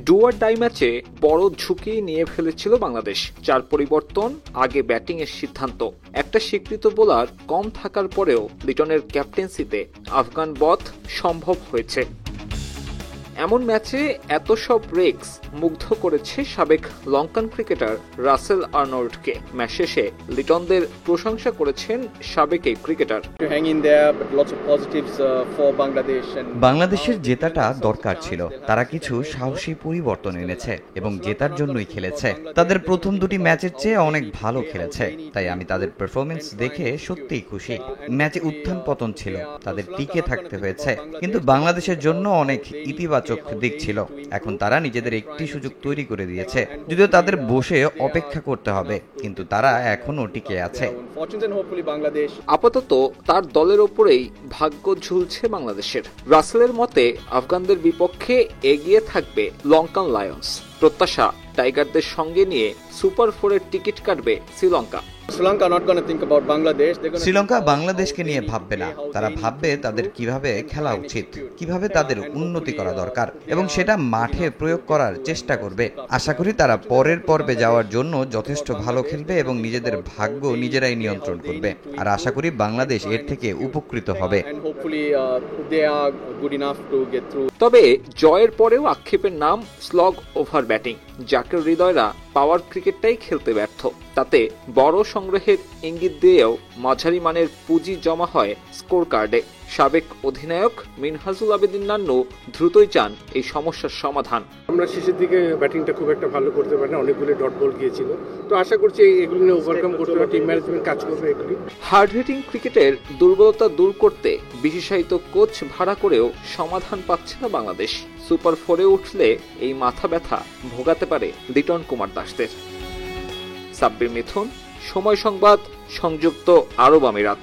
Do or die ম্যাচে বড় ঝুঁকি নিয়ে ফেলেছিল বাংলাদেশ। 4 পরিবর্তন, আগে ব্যাটিংয়ের সিদ্ধান্ত। একটা স্বীকৃত বোলার কম থাকার পরেও লিটনের ক্যাপ্টেন্সিতে আফগান বধ সম্ভব হয়েছে। এমন ম্যাচে এত সব রিস্ক মুগ্ধ করেছে সাবেক লঙ্কান ক্রিকেটার রাসেল আর্নল্ডকে। ম্যাচ শেষে লিটনদের প্রশংসা করেছেন সাবেক এই ক্রিকেটার। বাংলাদেশের জেতাটা দরকার ছিল। তারা কিছু সাহসী পরিবর্তন এনেছে এবং জেতার জন্যই খেলেছে। তাদের প্রথম দুটি ম্যাচের চেয়ে অনেক ভালো খেলেছে, তাই আমি তাদের পারফরমেন্স দেখে সত্যিই খুশি। ম্যাচে উত্থান পতন ছিল, তাদের টিকে থাকতে হয়েছে, কিন্তু বাংলাদেশের জন্য অনেক ইতিবাচক দিক ছিল। এখন তারা নিজেদের একটি সুযোগ তৈরি করে দিয়েছে, যদিও তাদের বসে অপেক্ষা করতে হবে, কিন্তু তারা এখনো টিকে আছে। আপাতত তার দলের ওপরেই ভাগ্য ঝুলছে বাংলাদেশের। রাসেলের মতে আফগানদের বিপক্ষে এগিয়ে থাকবে লঙ্কান লায়ন্স। প্রত্যাশা, টাইগারদের সঙ্গে নিয়ে সুপার 4-এর টিকিট কাটবে শ্রীলঙ্কা। শ্রীলঙ্কা বাংলাদেশকে নিয়ে ভাববে না, তারা ভাববে তাদের কিভাবে খেলা উচিত, কিভাবে তাদের উন্নতি করা দরকার, এবং সেটা মাঠে প্রয়োগ করার চেষ্টা করবে। আশা করি তারা পরের পর্বে যাওয়ার জন্য যথেষ্ট ভালো খেলবে এবং নিজেদের ভাগ্য নিজেরাই নিয়ন্ত্রণ করবে। আর আশা করি বাংলাদেশ এর থেকে উপকৃত হবে। তবে জয়ের পরেও আক্ষেপের নাম স্লগ ওভার ব্যাটিং। জাকের হৃদয়রা পাওয়ার ক্রিকেটটাই খেলতে ব্যর্থ। তাতে বড় সংগ্রহের ইঙ্গিত দিয়েও মাঝারি মানের পুঁজি জমা হয় স্কোর কার্ডে। সাবেক অধিনায়ক মিনহাজুল আবেদিন নান্নু দ্রুতই চান এই সমস্যার সমাধান। আমরা শেষের দিকে ব্যাটিংটা খুব একটা ভালো করতে পারি না, অনেকগুলো ডট বল গিয়েছিল, তো আশা করছি এগুলো নিয়ে ওভারকাম করতে হবে, টিম ম্যানেজমেন্ট কাজ করবে এগুলি। হার্ড হিটিং ক্রিকেটের দুর্বলতা দূর করতে বিশেষায়িত কোচ ভাড়া করেও সমাধান পাচ্ছে না বাংলাদেশ। সুপার 4-এ উঠলে এই মাথা ব্যথা ভোগাতে পারে লিটন কুমার দাসদের। সাব্বির মিথুন, সময় সংবাদ, সংযুক্ত আরব আমিরাত।